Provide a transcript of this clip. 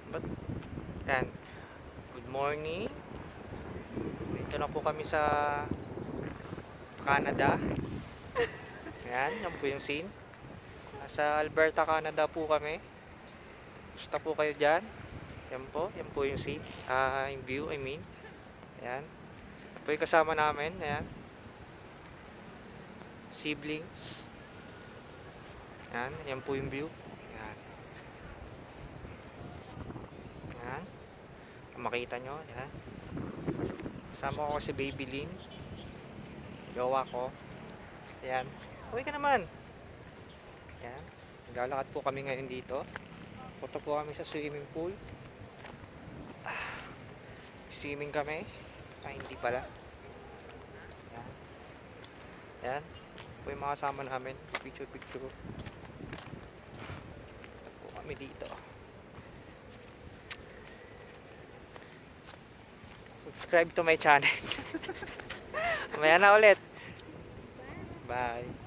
But, yan. Good morning. Dito na po kami sa Canada. Yan po yung scene. Nasa Alberta, Canada po kami. Gusto po kayo dyan? Yan po yung scene. Yung view, I mean. Yan. Yan po yung kasama namin. Ayan. Siblings. Yan po yung view. Yan. Yan. Kung makita nyo, yan. Kasama ko si Baby Lynn. Gawa ko. Yan. Uy ka naman. Yan. Naglalakad po kami ngayon dito. Punta po kami sa swimming pool. Swimming kami. Hindi pala. Yan. Yan. Po yung mga kasama namin. Picture. Punta po kami dito. Subscribe to my channel. Mamaya na ulit. Bye.